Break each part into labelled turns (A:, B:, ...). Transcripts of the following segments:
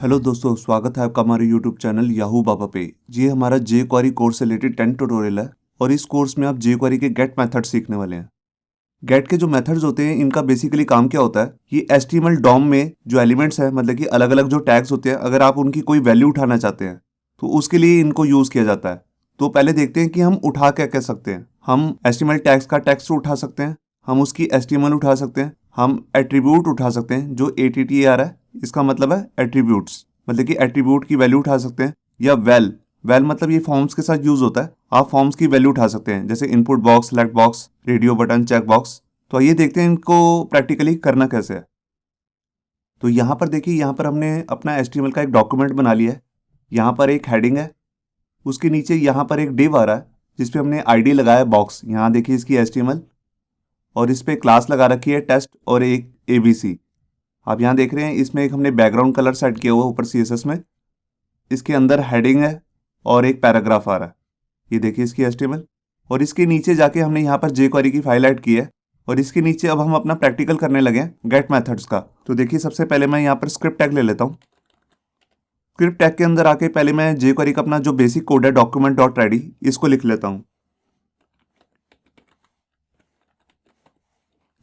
A: Hello दोस्तों, स्वागत है आपका हमारे यूट्यूब चैनल याहू बाबा पे। ये हमारा जे क्वेरी कोर्स से रिलेटेड 10 ट्यूटोरियल है और इस कोर्स में आप जे क्वेरी के गेट मेथड सीखने वाले हैं। गेट के जो मेथड्स होते हैं इनका बेसिकली काम क्या होता है, ये एचटीएमएल डॉम में जो एलिमेंट्स है, मतलब कि अलग अलग जो टैग्स होते हैं, अगर आप उनकी कोई वैल्यू उठाना चाहते हैं तो उसके लिए इनको यूज़ किया जाता है। तो पहले देखते हैं कि हम उठा क्या कह सकते हैं। हम एचटीएमएल टैग्स का टेक्स्ट उठा सकते हैं, हम उसकी एचटीएमएल उठा सकते हैं, हम एट्रीब्यूट उठा सकते हैं। जो ATTR है इसका मतलब है एट्रीब्यूट्स, मतलब कि एट्रीब्यूट की वैल्यू उठा सकते हैं। या वेल मतलब ये फॉर्म्स के साथ यूज होता है, आप फॉर्म्स की वैल्यू उठा सकते हैं, जैसे input box, select box, radio button, check box. तो आइए देखते हैं इनको प्रैक्टिकली करना कैसे है। तो यहाँ पर देखिए, यहाँ पर हमने अपना HTML का एक डॉक्यूमेंट बना लिया है। यहाँ पर एक हेडिंग है, उसके नीचे यहाँ पर एक डिव आ रहा है जिसपे हमने आईडी लगाया बॉक्स। यहाँ देखिए इसकी HTML, और इस पे क्लास लगा रखी है टेस्ट और एक ABC। आप यहाँ देख रहे हैं इसमें एक हमने बैकग्राउंड कलर सेट किया हुआ ऊपर CSS में। इसके अंदर हेडिंग है और एक पैराग्राफ आ रहा है, ये देखिए इसकी HTML। और इसके नीचे जाके हमने यहाँ पर jQuery की फाइल ऐड की है और इसके नीचे अब हम अपना प्रैक्टिकल करने लगे हैं गेट मेथड्स का। तो देखिए सबसे पहले मैं यहाँ पर स्क्रिप्ट टैग ले लेता हूँ। स्क्रिप्ट टैग के अंदर आके पहले मैं jQuery का अपना जो बेसिक कोड है document.ready इसको लिख लेता हूँ।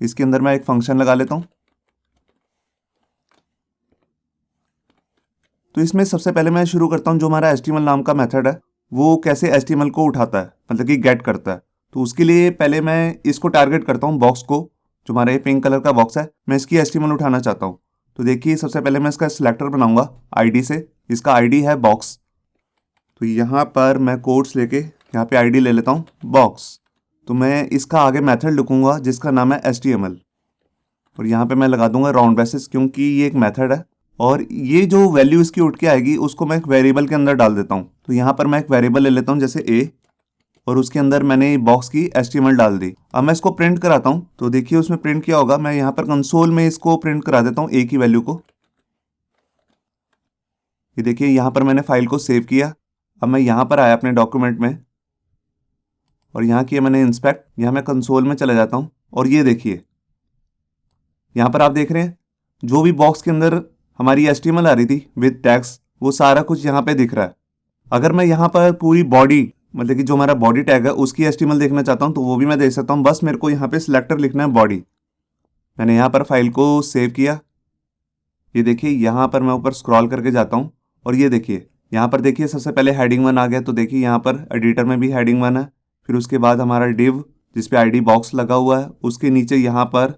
A: इसके अंदर मैं एक फंक्शन लगा लेता हूँ। तो इसमें सबसे पहले मैं शुरू करता हूँ, जो हमारा HTML नाम का मेथड है वो कैसे HTML को उठाता है, मतलब कि गेट करता है। तो उसके लिए पहले मैं इसको टारगेट करता हूँ, बॉक्स को, जो हमारा ये पिंक कलर का बॉक्स है, मैं इसकी HTML उठाना चाहता हूँ। तो देखिए सबसे पहले मैं इसका सिलेक्टर बनाऊंगा ID से। इसका ID है बॉक्स। तो यहाँ पर मैं कोड्स लेके यहाँ पे ID ले लेता हूँ बॉक्स। तो मैं इसका आगे मेथड लिखूंगा जिसका नाम है HTML, और यहाँ पे मैं लगा दूंगा राउंड ब्रेसेस, क्योंकि ये एक मेथड है और ये जो वैल्यू इसकी उठ के आएगी उसको मैं एक वेरिएबल के अंदर डाल देता हूँ। तो यहाँ पर मैं एक वेरिएबल ले लेता हूँ जैसे A, और उसके अंदर मैंने बॉक्स की HTML डाल दी। अब मैं इसको प्रिंट कराता हूँ। तो देखिए उसमें प्रिंट किया होगा, मैं यहाँ पर कंसोल में इसको प्रिंट करा देता हूँ A की वैल्यू को। ये देखिए यहाँ पर मैंने फाइल को सेव किया। अब मैं यहाँ पर आया अपने डॉक्यूमेंट में और यहाँ किया मैंने इंस्पेक्ट। यहाँ मैं कंसोल में चला जाता हूँ और ये देखिए यहाँ पर आप देख रहे हैं जो भी बॉक्स के अंदर हमारी HTML आ रही थी विद टैग्स, वो सारा कुछ यहाँ पे दिख रहा है। अगर मैं यहाँ पर पूरी बॉडी, मतलब कि जो हमारा बॉडी टैग है उसकी HTML देखना चाहता हूँ तो वो भी मैं देख सकता हूँ। बस मेरे को यहाँ पे सिलेक्टर लिखना है बॉडी। मैंने यहाँ पर फाइल को सेव किया। ये देखिए यहाँ पर मैं ऊपर स्क्रॉल करके जाता हूँ और ये देखिए यहाँ पर देखिए सबसे पहले हेडिंग 1 आ गया। तो देखिए यहाँ पर एडिटर में भी हेडिंग 1 है। फिर उसके बाद हमारा डिव जिसपे ID बॉक्स लगा हुआ है, उसके नीचे यहाँ पर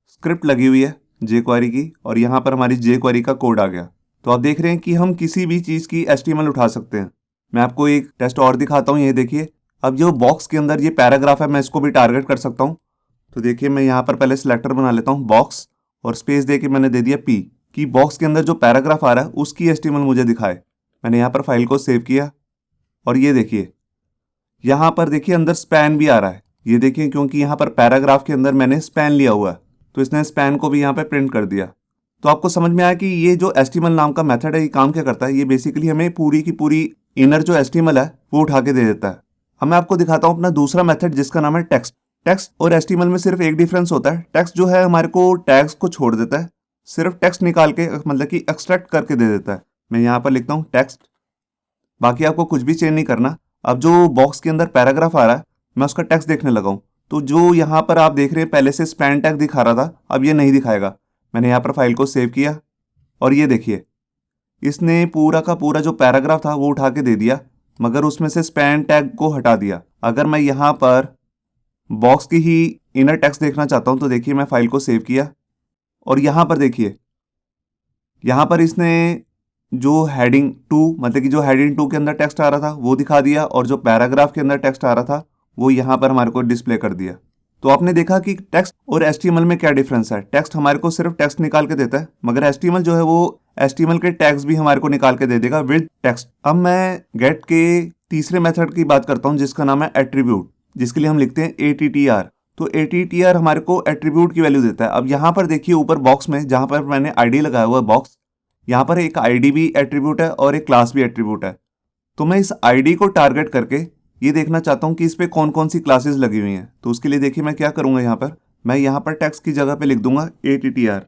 A: स्क्रिप्ट लगी हुई है jQuery की, और यहाँ पर हमारी jQuery का कोड आ गया। तो आप देख रहे हैं कि हम किसी भी चीज़ की HTML उठा सकते हैं। मैं आपको एक टेस्ट और दिखाता हूँ, ये देखिए। अब जो बॉक्स के अंदर ये पैराग्राफ है मैं इसको भी टारगेट कर सकता हूँ। तो देखिए मैं यहाँ पर पहले सिलेक्टर बना लेता हूँ बॉक्स, और स्पेस दे के मैंने दे दिया P, कि बॉक्स के अंदर जो पैराग्राफ आ रहा है उसकी HTML मुझे दिखाए। मैंने यहाँ पर फाइल को सेव किया और ये देखिए यहाँ पर देखिए अंदर स्पैन भी आ रहा है। ये देखिए क्योंकि यहाँ पर पैराग्राफ के अंदर मैंने स्पैन लिया हुआ है, तो इसने स्पैन को भी यहाँ पे प्रिंट कर दिया। तो आपको समझ में आया कि ये जो HTML नाम का मेथड है ये काम क्या करता है। ये बेसिकली हमें पूरी की पूरी इनर जो HTML है वो उठा के दे देता है। अब मैं आपको दिखाता हूँ अपना दूसरा मेथड जिसका नाम है टेक्स्ट। टेक्स्ट और HTML में सिर्फ एक डिफरेंस होता है, टेक्स्ट जो है हमारे को टैग्स को छोड़ देता है, सिर्फ टेक्स्ट निकाल के मतलब कि एक्सट्रैक्ट करके दे देता है। मैं यहाँ पर लिखता हूँ टेक्स्ट, बाकी आपको कुछ भी चेंज नहीं करना। अब जो बॉक्स के अंदर पैराग्राफ आ रहा है मैं उसका टेक्स्ट देखने लगा हूँ। तो जो यहाँ पर आप देख रहे हैं पहले से स्पैन टैग दिखा रहा था, अब ये नहीं दिखाएगा। मैंने यहाँ पर फाइल को सेव किया और ये देखिए इसने पूरा का पूरा जो पैराग्राफ था वो उठा के दे दिया, मगर उसमें से स्पैन टैग को हटा दिया। अगर मैं यहाँ पर बॉक्स की ही इनर टेक्स्ट देखना चाहता हूँ तो देखिए मैं फाइल को सेव किया और यहाँ पर देखिए यहाँ पर इसने जो हेडिंग 2, मतलब कि जो हेडिंग 2 के अंदर टेक्स्ट आ रहा था वो दिखा दिया, और जो पैराग्राफ के अंदर टेक्स्ट आ रहा था वो यहाँ पर हमारे को डिस्प्ले कर दिया। तो आपने देखा कि टेक्स्ट और HTML में क्या डिफरेंस है। टेक्स्ट हमारे को सिर्फ टेक्स्ट निकाल के देता है, मगर HTML जो है वो HTML के टैग्स भी हमारे को निकाल के दे देगा विद टेक्स्ट। अब मैं गेट के तीसरे मेथड की बात करता हूँ जिसका नाम है एट्रीब्यूट, जिसके लिए हम लिखते हैं ATTR। तो ATTR हमारे को एट्रीब्यूट की वैल्यू देता है। अब यहाँ पर देखिए ऊपर बॉक्स में जहाँ पर मैंने ID लगाया हुआ है बॉक्स, यहाँ पर एक ID भी एट्रीब्यूट है और एक क्लास भी एट्रीब्यूट है। तो मैं इस ID को टारगेट करके ये देखना चाहता हूँ कि इस पे कौन कौन सी क्लासेस लगी हुई हैं। तो उसके लिए देखिए मैं क्या करूँगा, यहाँ पर मैं यहाँ पर टेक्स्ट की जगह पे लिख दूंगा ATTR।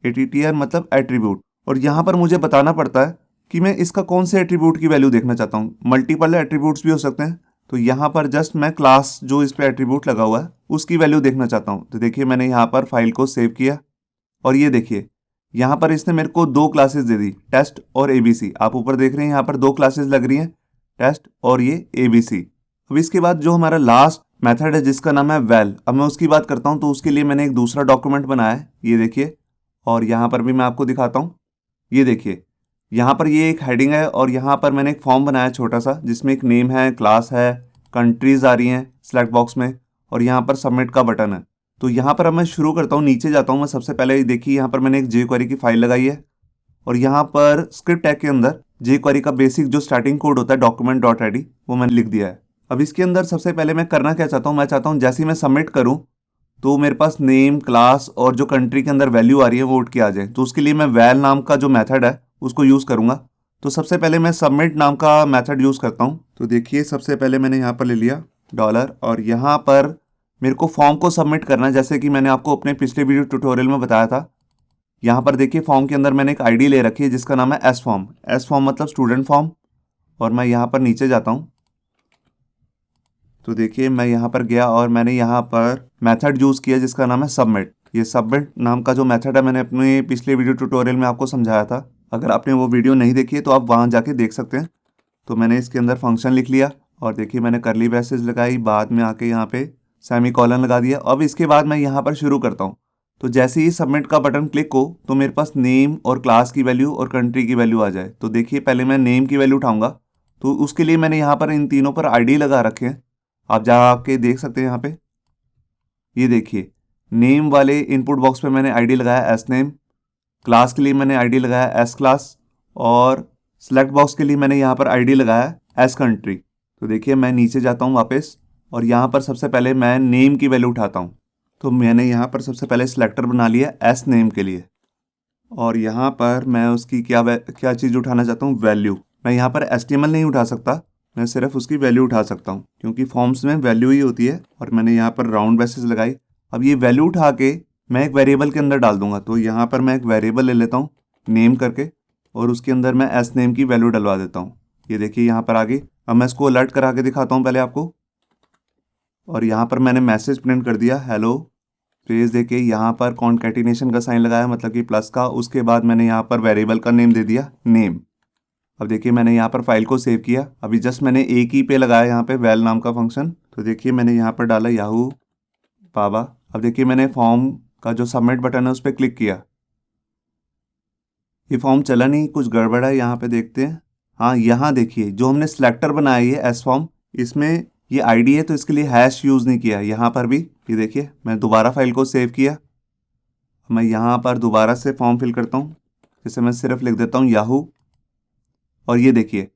A: ATTR मतलब एट्रीब्यूट, और यहाँ पर मुझे बताना पड़ता है कि मैं इसका कौन से एट्रीब्यूट की वैल्यू देखना चाहता हूँ। मल्टीपल एट्रीब्यूट्स भी हो सकते हैं, तो यहाँ पर जस्ट मैं क्लास जो इस पर एट्रीब्यूट लगा हुआ है उसकी वैल्यू देखना चाहता हूँ। तो देखिए मैंने यहाँ पर फाइल को सेव किया और ये देखिए यहाँ पर इसने मेरे को 2 क्लासेस दे दी, टेस्ट और एबीसी। आप ऊपर देख रहे हैं यहाँ पर 2 क्लासेस लग रही हैं, टेस्ट और ये एबीसी। अब इसके बाद जो हमारा लास्ट मेथड है जिसका नाम है वैल, अब मैं उसकी बात करता हूँ। तो उसके लिए मैंने एक दूसरा डॉक्यूमेंट बनाया है, ये देखिए, और यहाँ पर भी मैं आपको दिखाता हूँ। ये देखिए यहाँ पर ये एक हेडिंग है और यहाँ पर मैंने एक फॉर्म बनाया छोटा सा जिसमें एक नेम है, क्लास है, कंट्रीज आ रही हैं सिलेक्ट बॉक्स में, और यहाँ पर सबमिट का बटन है। तो यहाँ पर अब मैं शुरू करता हूँ, नीचे जाता हूँ मैं। सबसे पहले देखिए यहाँ पर मैंने एक jQuery की फाइल लगाई है और यहाँ पर स्क्रिप्ट टैग के अंदर jQuery का बेसिक जो स्टार्टिंग कोड होता है document.id वो मैंने लिख दिया है। अब इसके अंदर सबसे पहले मैं करना क्या चाहता हूँ, मैं चाहता हूँ जैसे ही मैं सबमिट करूँ तो मेरे पास नेम, क्लास और जो कंट्री के अंदर वैल्यू आ रही है वो उठ के आ जाए। तो उसके लिए मैं वैल नाम का जो मेथड है उसको यूज़ करूँगा। तो सबसे पहले मैं सबमिट नाम का मेथड यूज़ करता हूँ। तो देखिए सबसे पहले मैंने यहाँ पर ले लिया डॉलर और यहाँ पर मेरे को फॉर्म को सबमिट करना है, जैसे कि मैंने आपको अपने पिछले वीडियो ट्यूटोरियल में बताया था। यहाँ पर देखिए फॉर्म के अंदर मैंने एक आईडी ले रखी है जिसका नाम है एस फॉर्म। एस फॉर्म मतलब स्टूडेंट फॉर्म। और मैं यहाँ पर नीचे जाता हूँ तो देखिए मैं यहाँ पर गया और मैंने यहाँ पर मेथड यूज़ किया जिसका नाम है सबमिट। ये सबमिट नाम का जो मेथड है मैंने अपने पिछले वीडियो ट्यूटोरियल में आपको समझाया था। अगर आपने वो वीडियो नहीं देखी है तो आप वहाँ जाके देख सकते हैं। तो मैंने इसके अंदर फंक्शन लिख लिया और देखिए मैंने करली ब्रेसेस लगाई, बाद में आके यहाँ पे सेमी कॉलन लगा दिया। अब इसके बाद मैं यहाँ पर शुरू करता हूँ। तो जैसे ही सबमिट का बटन क्लिक हो तो मेरे पास नेम और क्लास की वैल्यू और कंट्री की वैल्यू आ जाए। तो देखिए पहले मैं नेम की वैल्यू उठाऊंगा, तो उसके लिए मैंने यहाँ पर इन तीनों पर आईडी लगा रखे हैं। आप जाके देख सकते हैं यहाँ पे, ये देखिए नेम वाले इनपुट बॉक्स पे मैंने आईडी लगाया एस नेम, क्लास के लिए मैंने आईडी लगाया एस क्लास और सिलेक्ट बॉक्स के लिए मैंने यहाँ पर आईडी लगाया एस कंट्री। तो देखिए मैं नीचे जाता हूँ वापस और यहाँ पर सबसे पहले मैं नेम की वैल्यू उठाता हूँ। तो मैंने यहाँ पर सबसे पहले सिलेक्टर बना लिया एस नेम के लिए और यहाँ पर मैं उसकी क्या चीज़ उठाना चाहता हूँ, वैल्यू। मैं यहाँ पर HTML नहीं उठा सकता, मैं सिर्फ उसकी वैल्यू उठा सकता हूँ क्योंकि फॉर्म्स में वैल्यू ही होती है। और मैंने यहाँ पर राउंड ब्रेसेस लगाई। अब ये वैल्यू उठा के मैं एक वेरिएबल के अंदर डाल दूंगा। तो यहाँ पर मैं एक वेरिएबल ले लेता हूँ नेम करके और उसके अंदर मैं एस नेम की वैल्यू डलवा देता हूँ। ये देखिए यहाँ पर आ गई। अब मैं इसको अलर्ट करा के दिखाता हूँ पहले आपको। और यहाँ पर मैंने मैसेज प्रिंट कर दिया हेलो पेज देके, यहाँ पर कॉन्कैटिनेशन का साइन लगाया मतलब कि प्लस का। उसके बाद मैंने यहाँ पर वेरिएबल का नेम दे दिया नेम। अब देखिए मैंने यहाँ पर फाइल को सेव किया। अभी जस्ट मैंने एक ही पे लगाया यहाँ पे वैल नाम का फंक्शन। तो देखिए मैंने यहाँ पर डाला याहू बाबा। अब देखिए मैंने फॉर्म का जो सबमिट बटन है उस पर क्लिक किया, ये फॉर्म चला नहीं, कुछ गड़बड़ है। यहाँ पे देखते हैं, हाँ यहाँ देखिए जो हमने सिलेक्टर बनाई है एस फॉर्म, इसमें ये आईडी है तो इसके लिए हैश यूज़ नहीं किया। यहाँ पर भी ये देखिए मैं दोबारा फाइल को सेव किया। मैं यहाँ पर दोबारा से फॉर्म फिल करता हूँ, जैसे मैं सिर्फ लिख देता हूँ याहू और ये देखिए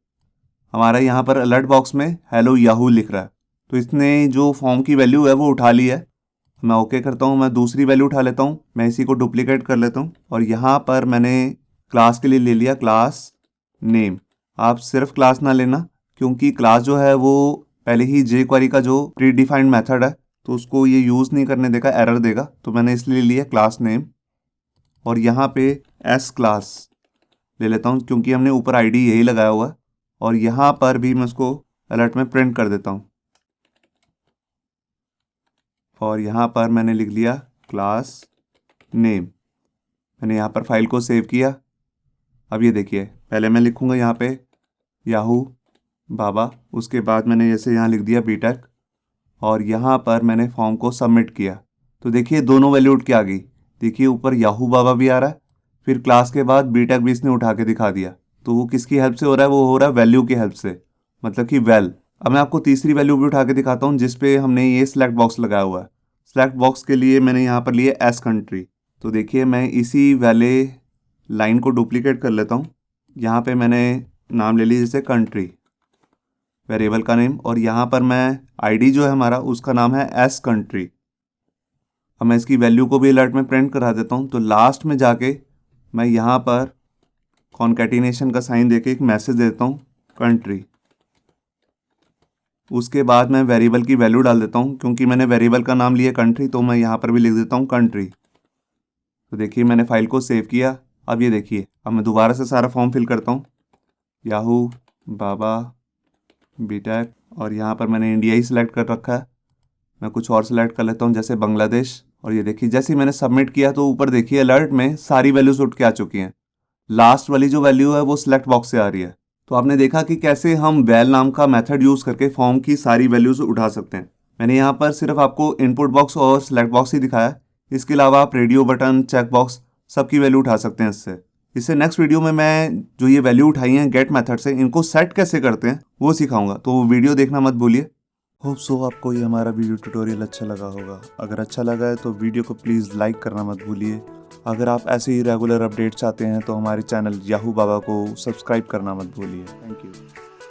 A: हमारा यहाँ पर अलर्ट बॉक्स में हेलो याहू लिख रहा है। तो इसने जो फॉर्म की वैल्यू है वो उठा ली है। मैं ओके करता हूँ, मैं दूसरी वैल्यू उठा लेता हूँ, मैं इसी को डुप्लीकेट कर लेता हूँ और यहाँ पर मैंने क्लास के लिए ले लिया क्लास नेम। आप सिर्फ क्लास ना लेना क्योंकि क्लास जो है वो पहले ही jQuery का जो प्री डिफाइंड मेथड है तो उसको ये यूज़ नहीं करने देगा, एरर देगा। तो मैंने इसलिए लिया क्लास नेम और यहाँ पे एस क्लास ले लेता हूँ क्योंकि हमने ऊपर आईडी यही लगाया हुआ है। और यहाँ पर भी मैं उसको अलर्ट में प्रिंट कर देता हूँ और यहाँ पर मैंने लिख लिया क्लास नेम। मैंने यहाँ पर फाइल को सेव किया। अब ये देखिए पहले मैं लिखूँगा यहाँ पे याहू बाबा, उसके बाद मैंने जैसे यहाँ लिख दिया बीटेक और यहाँ पर मैंने फॉर्म को सबमिट किया। तो देखिए दोनों वैल्यू उठ के आ गई। देखिए ऊपर याहू बाबा भी आ रहा है, फिर क्लास के बाद बीटेक भी इसने उठा के दिखा दिया। तो वो किसकी हेल्प से हो रहा है, वो हो रहा है वैल्यू की हेल्प से, मतलब कि वैल। अब मैं आपको तीसरी वैल्यू भी उठा के दिखाता हूँ जिसपे हमने ये सिलेक्ट बॉक्स लगाया हुआ है। सिलेक्ट बॉक्स के लिए मैंने यहाँ पर लिए एस कंट्री। तो देखिए मैं इसी वाले लाइन को डुप्लीकेट कर लेता हूँ। यहाँ पे मैंने नाम ले ली जैसे कंट्री, वेरिएबल का नेम, और यहाँ पर मैं आईडी जो है हमारा उसका नाम है एस कंट्री। अब मैं इसकी वैल्यू को भी अलर्ट में प्रिंट करा देता हूँ। तो लास्ट में जाके मैं यहाँ पर कॉन्कैटिनेशन का साइन देके एक मैसेज देता हूँ कंट्री। उसके बाद मैं वेरिएबल की वैल्यू डाल देता हूँ क्योंकि मैंने वेरिएबल का नाम लिया कंट्री, तो मैं यहाँ पर भी लिख देता हूँ कंट्री। तो देखिए मैंने फाइल को सेव किया अब ये देखिए, अब मैं दोबारा से सारा फॉर्म फिल करता हूँ, याहू बाबा बीटेक, और यहाँ पर मैंने इंडिया ही सिलेक्ट कर रखा है। मैं कुछ और सिलेक्ट कर लेता हूँ जैसे बांग्लादेश, और ये देखिए जैसे ही मैंने सबमिट किया तो ऊपर देखिए अलर्ट में सारी वैल्यूज उठ के आ चुकी हैं। लास्ट वाली जो वैल्यू है वो सिलेक्ट बॉक्स से आ रही है। तो आपने देखा कि कैसे हम वैल नाम का मेथड यूज़ करके फॉर्म की सारी वैल्यूज उठा सकते हैं। मैंने यहाँ पर सिर्फ आपको इनपुट बॉक्स और सिलेक्ट बॉक्स ही दिखाया है, इसके अलावा आप रेडियो बटन, चेक बॉक्स सबकी वैल्यू उठा सकते हैं इससे नेक्स्ट वीडियो में मैं जो ये वैल्यू उठाई हैं गेट मेथड से, इनको सेट कैसे करते हैं वो सिखाऊंगा, तो वीडियो देखना मत भूलिए। होप सो आपको ये हमारा वीडियो ट्यूटोरियल अच्छा लगा होगा। अगर अच्छा लगा है तो वीडियो को प्लीज़ लाइक करना मत भूलिए। अगर आप ऐसे ही रेगुलर अपडेट्स चाहते हैं तो हमारे चैनल याहू बाबा को सब्सक्राइब करना मत भूलिए। Thank you.